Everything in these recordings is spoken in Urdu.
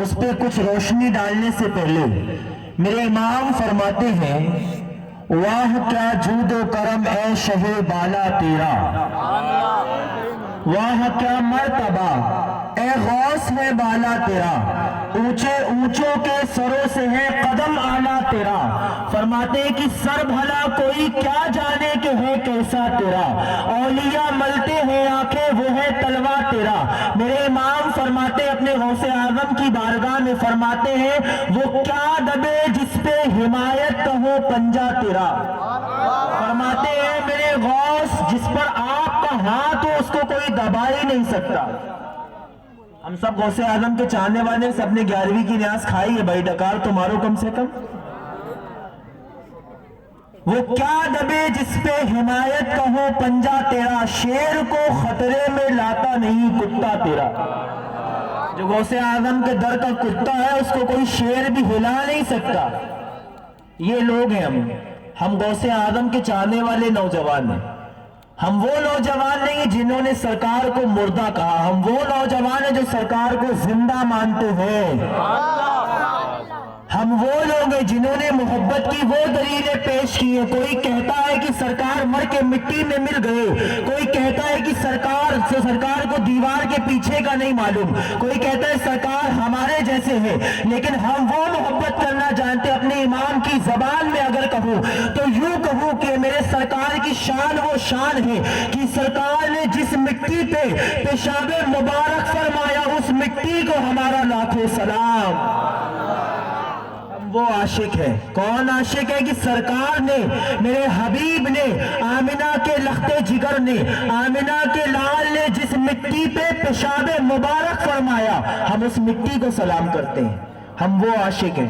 اس پہ کچھ روشنی ڈالنے سے پہلے میرے امام فرماتے ہیں واہ کیا جود و کرم اے شہ بالا تیرا، واہ کیا مرتبہ اے غوث ہے بالا تیرا، اونچے اونچوں کے سروں سے ہے قدم آنا تیرا۔ فرماتے ہیں کہ سر بھلا کوئی کیا جانے کہ ہے کیسا تیرا، اولیاء ملتے ہیں آنکھیں وہ ہے تلوا تیرا۔ میرے امام فرماتے اپنے غوث اعظم کی بارگاہ میں فرماتے ہیں وہ کیا دبے جس پہ حمایت کا ہو پنجہ تیرا۔ فرماتے ہیں میرے غوث جس پر آپ کا ہاتھ ہو اس کو کوئی دبا ہی نہیں سکتا۔ ہم سب غوث اعظم کے چاہنے والے سب نے 11ویں کی نیاز کھائی ہے بھائی، ڈکار تو مارو کم سے کم۔ وہ کیا دبے جس پہ حمایت کا ہو پنجہ تیرا، شیر کو خطرے میں لاتا نہیں کتا تیرا۔ جو غوث اعظم کے در کا کتا ہے اس کو کوئی شیر بھی ہلا نہیں سکتا۔ یہ لوگ ہیں ہم غوث اعظم کے چاہنے والے نوجوان ہیں۔ ہم وہ نوجوان نہیں جنہوں نے سرکار کو مردہ کہا، ہم وہ نوجوان ہیں جو سرکار کو زندہ مانتے ہیں۔ ہم وہ لوگ ہیں جنہوں نے محبت کی وہ دلیلیں پیش کی ہیں۔ کوئی کہتا ہے کہ سرکار مر کے مٹی میں مل گئے، کوئی کہتا ہے کہ سرکار کو دیوار کے پیچھے کا نہیں معلوم، کوئی کہتا ہے سرکار ہمارے جیسے ہیں، لیکن ہم وہ محبت کرنا جانتے۔ اپنے امام کی زبان میں اگر کہوں تو یوں کہوں کہ میرے سرکار کی شان وہ شان ہے کہ سرکار نے جس مٹی پہ پیشاب مبارک فرمایا اس مٹی کو ہمارا لاکھوں سلام۔ وہ عاشق ہے، کون عاشق ہے کہ سرکار نے میرے حبیب نے آمنہ کے لخت جگر نے آمنہ کے لال نے جس مٹی پہ پیشاب مبارک فرمایا ہم اس مٹی کو سلام کرتے ہیں۔ ہم وہ عاشق ہیں۔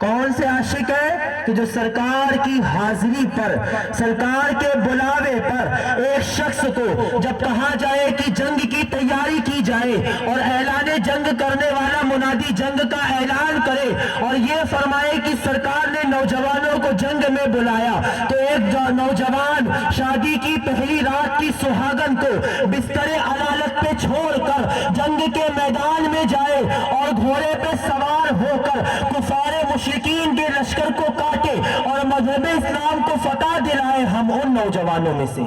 کون سے عاشق ہے کہ جو سرکار کی حاضری پر، سرکار کے بلاوے پر ایک شخص کو جب کہا جائے کہ جنگ کی تیاری کی جائے اور اعلان جنگ کرنے والا منادی جنگ کا اعلان کرے اور یہ فرمائے کہ سرکار نے نوجوانوں کو جنگ میں بلایا، تو ایک نوجوان شادی کی پہلی رات کی سہاگن کو بستر علالت پہ چھوڑ کر جنگ کے میدان میں جائے اور گھوڑے پہ سوار ہو کر کفار مشرکین کے لشکر کو کاٹے اور مذہب اسلام کو فتح دلائے، ہم ان نوجوانوں میں سے،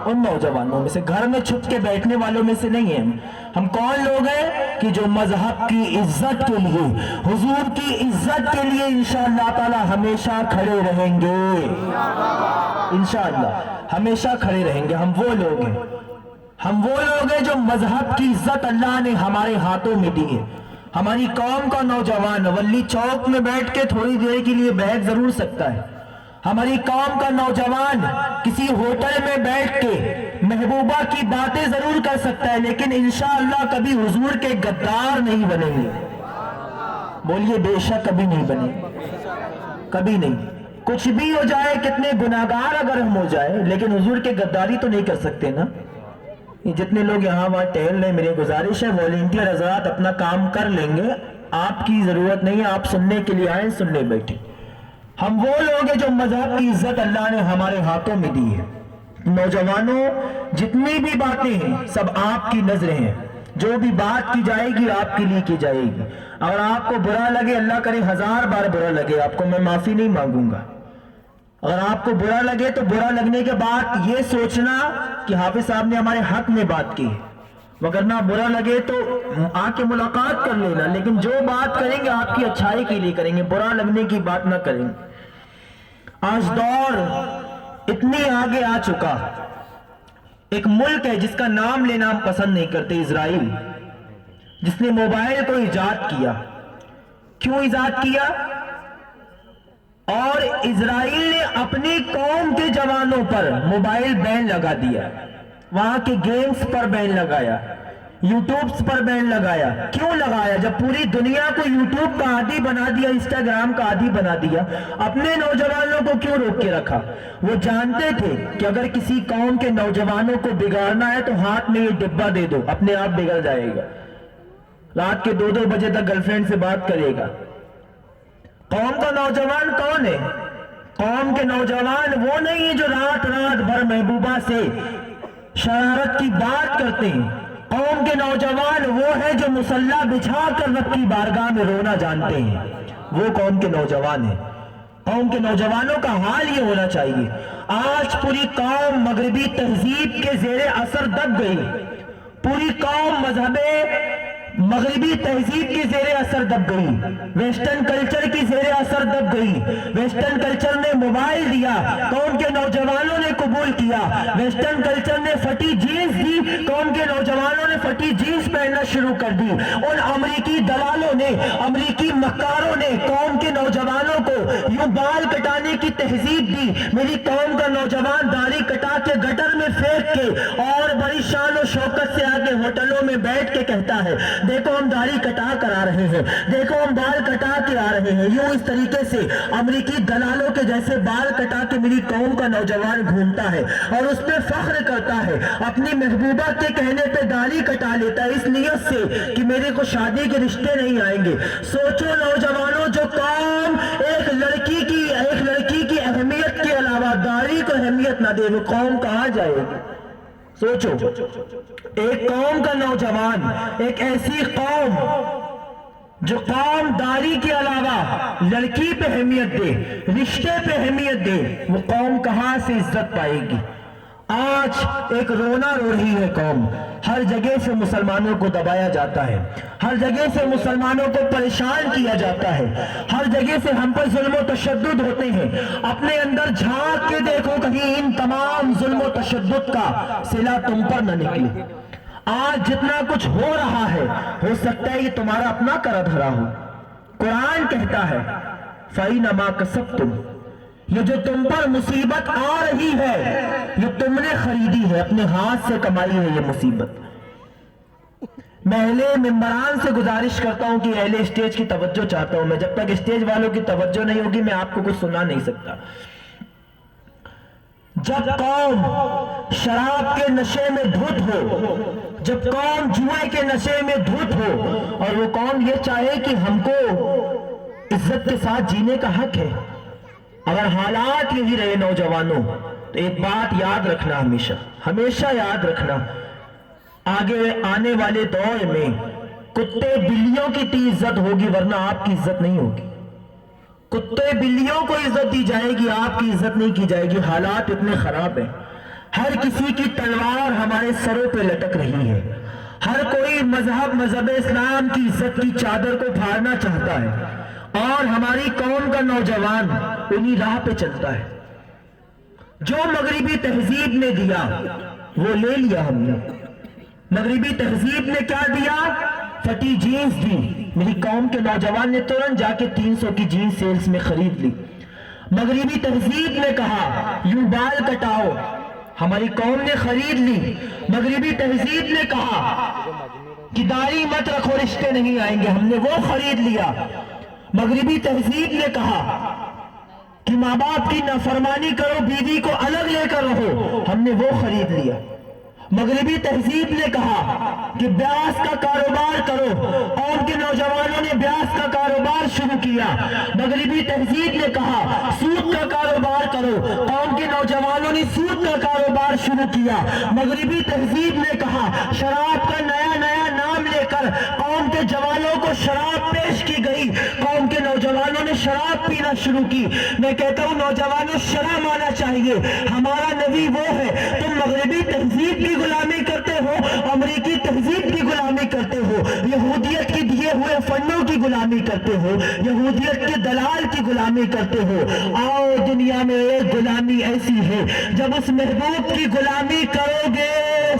ان نوجوانوں میں سے، گھر میں چھپ کے بیٹھنے والوں میں سے نہیں ہیں۔ ہم کون لوگ ہیں کہ جو مذہب کی عزت کے لیے، حضور کی عزت کے لیے انشاءاللہ تعالی ہمیشہ کھڑے رہیں گے، انشاءاللہ ہمیشہ کھڑے رہیں گے۔ ہم وہ لوگ ہیں، ہم وہ لوگ ہیں جو مذہب کی عزت اللہ نے ہمارے ہاتھوں میں دی ہے۔ ہماری قوم کا نوجوان ولی چوک میں بیٹھ کے تھوڑی دیر کے لیے بیٹھ ضرور سکتا ہے، ہماری قوم کا نوجوان کسی ہوٹل میں بیٹھ کے محبوبہ کی باتیں ضرور کر سکتا ہے، لیکن انشاءاللہ کبھی حضور کے غدار نہیں بنیں گے۔ بولیے بے شک کبھی نہیں بنے، کبھی نہیں۔ کچھ بھی ہو جائے، کتنے گناہگار اگر ہم ہو جائے، لیکن حضور کے غداری تو نہیں کر سکتے نا۔ یہ جتنے لوگ یہاں وہاں ٹہل رہے ہیں، میری گزارش ہے والنٹیئر حضرات اپنا کام کر لیں گے، آپ کی ضرورت نہیں ہے، آپ سننے کے لیے آئیں، سننے بیٹھے۔ ہم وہ لوگ ہیں جو مذہب کی عزت اللہ نے ہمارے ہاتھوں میں دی ہے۔ نوجوانوں جتنی بھی باتیں ہیں سب آپ کی نظریں ہیں، جو بھی بات کی جائے گی آپ کے لیے کی جائے گی۔ اگر آپ کو برا لگے، اللہ کرے 1000 بار برا لگے، آپ کو میں معافی نہیں مانگوں گا۔ اگر آپ کو برا لگے تو برا لگنے کے بعد یہ سوچنا کہ حافظ صاحب نے ہمارے حق میں بات کی، وگرنہ برا لگے تو آ کے ملاقات کر لینا، لیکن جو بات کریں گے آپ کی اچھائی کے لیے کریں گے، برا لگنے کی بات نہ کریں گے۔ آج دور اتنی آگے آ چکا، ایک ملک ہے جس کا نام لینا ہم پسند نہیں کرتے، اسرائیل، جس نے موبائل کو ایجاد کیا۔ کیوں ایجاد کیا؟ اور اسرائیل نے اپنی قوم کے جوانوں پر موبائل بین لگا دیا، وہاں کے گیمز پر بین لگایا، یوٹیوبز پر بین لگایا۔ کیوں لگایا؟ جب پوری دنیا کو یوٹیوب کا عادی بنا دیا، انسٹاگرام کا عادی بنا دیا، اپنے نوجوانوں کو کیوں روک کے رکھا؟ وہ جانتے تھے کہ اگر کسی قوم کے نوجوانوں کو بگاڑنا ہے تو ہاتھ میں یہ ڈبہ دے دو، اپنے آپ بگڑ جائے گا، رات کے 2-2 بجے تک گرل فرینڈ سے بات کرے گا۔ قوم کا نوجوان کون ہے؟ قوم کے نوجوان وہ نہیں ہیں جو رات رات بھر محبوبہ سے شرارت کی بات کرتے ہیں، قوم کے نوجوان وہ ہیں جو مسلح بچھا کر رب کی بارگاہ میں رونا جانتے ہیں، وہ قوم کے نوجوان ہیں۔ قوم کے نوجوانوں کا حال یہ ہونا چاہیے۔ آج پوری قوم مغربی تہذیب کے زیر اثر دب گئی، پوری قوم مذہب مغربی تہذیب کی زیر اثر دب گئی، ویسٹرن کلچر کی زیر اثر دب گئی۔ ویسٹرن کلچر نے موبائل دیا، قوم کے نوجوانوں نے قبول کیا۔ ویسٹرن کلچر نے پھٹی جینس دی، قوم کے نوجوانوں نے پھٹی جینس پہننا شروع کر دی۔ ان امریکی دلالوں نے، امریکی مکاروں نے قوم کے نوجوانوں کو یوں بال کٹانے کی تہذیب دی۔ میری قوم کا نوجوان داڑھی کٹا کے گٹر میں پھینک کے اور بڑی شان و شوکت سے آگے ہوٹلوں میں بیٹھ کے کہتا ہے دیکھو ہم داڑھی کٹا کر آ رہے ہیں، دیکھو ہم بال کٹا کے آ رہے ہیں۔ یوں اس طریقے سے امریکی دلالوں کے جیسے بال کٹا کے میری قوم کا نوجوان گھومتا ہے اور اس پہ فخر کرتا ہے، اپنی محبوبہ کے کہنے پہ داڑھی کٹا لیتا ہے اس نیت سے کہ میرے کو شادی کے رشتے نہیں آئیں گے۔ سوچو نوجوانوں، جو قوم ایک لڑکی کی اہمیت کے علاوہ داڑھی کو اہمیت نہ دے وہ قوم کہاں جائے گی؟ سوچو، ایک قوم کا نوجوان، ایک ایسی قوم جو قوم داڑھی کے علاوہ لڑکی پہ اہمیت دے، رشتے پہ اہمیت دے، وہ قوم کہاں سے عزت پائے گی؟ آج ایک رونا رو رہی ہے قوم، ہر جگہ سے مسلمانوں کو دبایا جاتا ہے، ہر جگہ سے مسلمانوں کو پریشان کیا جاتا ہے، ہر جگہ سے ہم پر ظلم و تشدد ہوتے ہیں۔ اپنے اندر جھانک کے دیکھو کہیں ان تمام ظلم و تشدد کا صلہ تم پر نہ نکلے۔ آج جتنا کچھ ہو رہا ہے، ہو سکتا ہے یہ تمہارا اپنا کر دھرا ہو۔ قرآن کہتا ہے فَإِنَّمَا كَسَبْتُمْ، یہ جو تم پر مصیبت آ رہی ہے یہ تم نے خریدی ہے، اپنے ہاتھ سے کمائی ہے یہ مصیبت۔ میں اہل ممبران سے گزارش کرتا ہوں کہ اہل اسٹیج کی توجہ چاہتا ہوں، میں جب تک اسٹیج والوں کی توجہ نہیں ہوگی میں آپ کو کچھ سنا نہیں سکتا۔ جب قوم شراب کے نشے میں دھت ہو، جب قوم جوئے کے نشے میں دھت ہو اور وہ قوم یہ چاہے کہ ہم کو عزت کے ساتھ جینے کا حق ہے، اگر حالات یہی رہے نوجوانوں تو ایک بات یاد رکھنا، ہمیشہ یاد رکھنا، آگے آنے والے دور میں کتے بلیوں کی عزت ہوگی ورنہ آپ کی عزت نہیں ہوگی۔ کتے بلیوں کو عزت دی جائے گی، آپ کی عزت نہیں کی جائے گی۔ حالات اتنے خراب ہیں، ہر کسی کی تلوار ہمارے سروں پہ لٹک رہی ہے، ہر کوئی مذہب اسلام کی عزت کی چادر کو پھاڑنا چاہتا ہے اور ہماری قوم کا نوجوان انہی راہ پہ چلتا ہے۔ جو مغربی تہذیب نے دیا وہ لے لیا ہم نے۔ مغربی تہذیب نے کیا دیا؟ پھٹی جینس دی، میری قوم کے نوجوان نے ترنت جا کے 300 کی جینس سیلز میں خرید لی۔ مغربی تہذیب نے کہا یوں بال کٹاؤ، ہماری قوم نے خرید لی۔ مغربی تہذیب نے کہا کہ داڑھی مت رکھو رشتے نہیں آئیں گے، ہم نے وہ خرید لیا۔ مغربی تہذیب نے کہا کہ ماں باپ کی نافرمانی کرو، بیوی کو الگ لے کر رہو، ہم نے وہ خرید لیا۔ مغربی تہذیب نے کہا کہ بیاس کا کاروبار کرو، قوم کے نوجوانوں نے بیاس کا کاروبار شروع کیا۔ مغربی تہذیب نے کہا سود کا کاروبار کرو، قوم کے نوجوانوں نے سود کا کاروبار شروع کیا۔ مغربی تہذیب نے کہا شراب کا نیا نام لے کر قوم کے جوانوں کو شراب پیش کی گئی، قوم کے نوجوانوں نے شراب پینا شروع کی۔ میں کہتا ہوں نوجوانوں شرم آنا چاہیے، ہمارا نبی وہ ہے، تم مغربی تہذیب کی غلامی کرتے ہو، امریکی تہذیب کی غلامی کرتے ہو، یہودیت کی دیے ہوئے فنڈوں کی غلامی کرتے ہو، یہودیت کے دلال کی غلامی کرتے ہو۔ آؤ دنیا میں ایک غلامی ایسی ہے جب اس محبوب کی غلامی کرو گے،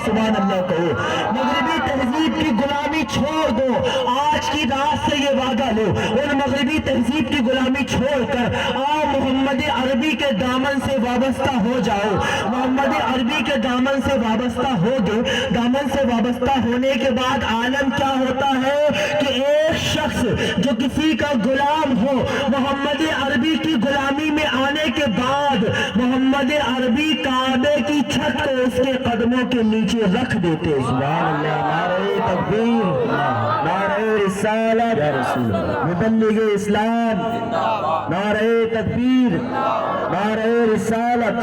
سبحان اللہ کہو، مغربی تہذیب کی غلامی چھوڑ دو۔ آج کی رات سے یہ وعدہ لو، ان مغربی تہذیب کی غلامی چھوڑ کر آؤ محمد عربی کے دامن سے وابستہ ہو جاؤ۔ محمد عربی کے دامن سے وابستہ ہو گے، دامن سے وابستہ ہونے کے بعد عالم کیا ہوتا ہے کہ ایک شخص جو کسی کا غلام ہو، محمد عربی کی غلامی میں آنے کے بعد محمد مشہد عربی کعبے کی چھت کو اس کے قدموں کے نیچے رکھ دیتے. سبحان اللہ. نعرہ تکبیر، نعرہ رسالت، مبلغ اسلام، نعرہ تکبیر، نعرہ رسالت.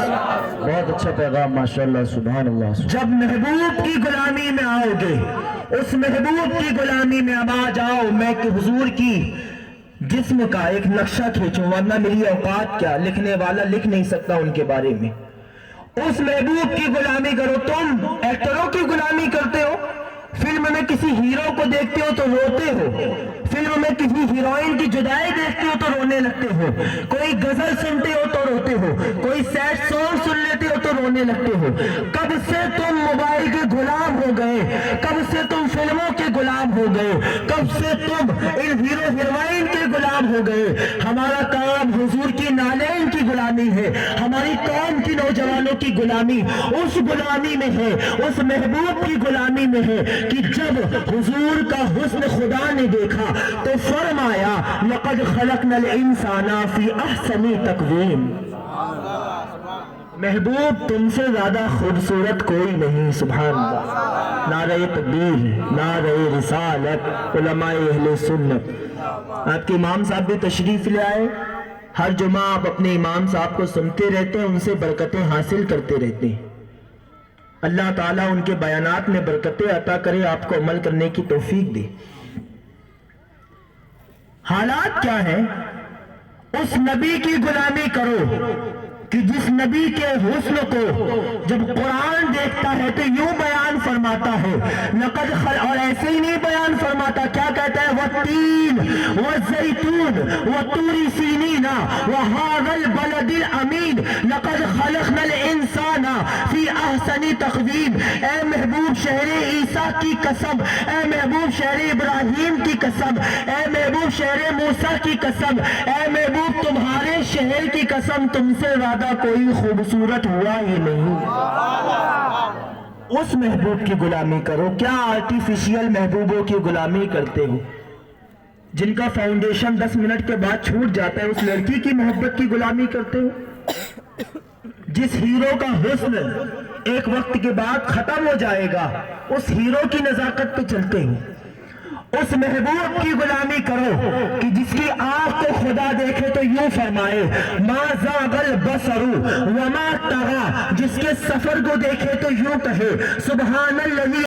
بہت اچھا پیغام ماشاءاللہ. سبحان اللہ. جب محبوب کی غلامی میں آؤ گے، اس محبوب کی غلامی میں اب آ جاؤ. میں کہ حضور کی جسم کا ایک نقشہ کھینچوں، ورنہ میری اوقات کیا، لکھنے والا لکھ نہیں سکتا ان کے بارے میں. اس محبوب کی غلامی کرو. تم ایکٹروں کی غلامی کرتے ہو، فلم میں کسی ہیرو کو دیکھتے ہو تو روتے ہو، فلم میں کسی ہیروئن کی جدائی دیکھتے ہو تو رونے لگتے ہو، کوئی غزل سنتے ہو تو روتے ہو، کوئی سیڈ سانگ سن لیتے ہو تو رونے لگتے ہو. کب سے تم موبائل کے غلام ہو گئے، کب سے تم فلموں کے غلام ہو گئے، کب سے تم ان ہیرو ہیروئن کے غلام ہو گئے. ہمارا کام حضور کی نالین کی غلامی ہے، ہماری قوم کی نوجوانوں کی غلامی اس غلامی میں ہے، اس محبوب کی غلامی میں ہے کہ جب حضور کا حسن خدا نے دیکھا تو فرمایا لَقَدْ خَلَقْنَا الْإِنسَانَ فِي أَحْسَنِ تَقْوِيمٍ. محبوب تم سے زیادہ خوبصورت کوئی نہیں. سبحان اللہ. نعرہ تکبیر، نعرہ رسالت. علماء اہل سنت. آپ کے امام صاحب بھی تشریف لے آئے. ہر جمعہ آپ اپنے امام صاحب کو سنتے رہتے ہیں، ان سے برکتیں حاصل کرتے رہتے ہیں. اللہ تعالیٰ ان کے بیانات میں برکتیں عطا کرے، آپ کو عمل کرنے کی توفیق دے. حالات کیا ہیں؟ اس نبی کی غلامی کرو کہ جس نبی کے حسن کو جب قرآن دیکھتا ہے تو یوں بیان فرماتا ہے اور ایسے ہی نہیں بیان فرماتا. کیا کہتا ہے؟ وَالتِّينِ وَالزَّيْتُونِ وَطُورِ سِينِينَ وَهَٰذَا الْبَلَدِ الْأَمِينِ لَقَدْ خَلَقْنَا الْإِنسَانَ فِي أَحْسَنِ تَقْوِيمٍ. اے محبوب شہر عیسیٰ کی قسم، اے محبوب شہر ابراہیم کی قسم، اے محبوب شہر موسیٰ کی قسم، اے محبوب تمہارے شہر کی قسم، تم سے کوئی خوبصورت ہوا ہی نہیں. اس محبوب کی غلامی کرو. کیا آرٹیفیشل محبوبوں کی غلامی کرتے ہو جن کا فاؤنڈیشن 10 منٹ کے بعد چھوٹ جاتا ہے؟ اس لڑکی کی محبت کی غلامی کرتے ہو جس ہیرو کا حسن ایک وقت کے بعد ختم ہو جائے گا، اس ہیرو کی نزاکت پہ چلتے ہو. اس محبوب کی غلامی کرو کہ جس کی آنکھ کو خدا دیکھے تو یوں فرمائے ما زاغ البصر وما طغى، جس کے سفر کو دیکھے تو یوں کہے سبحان الذی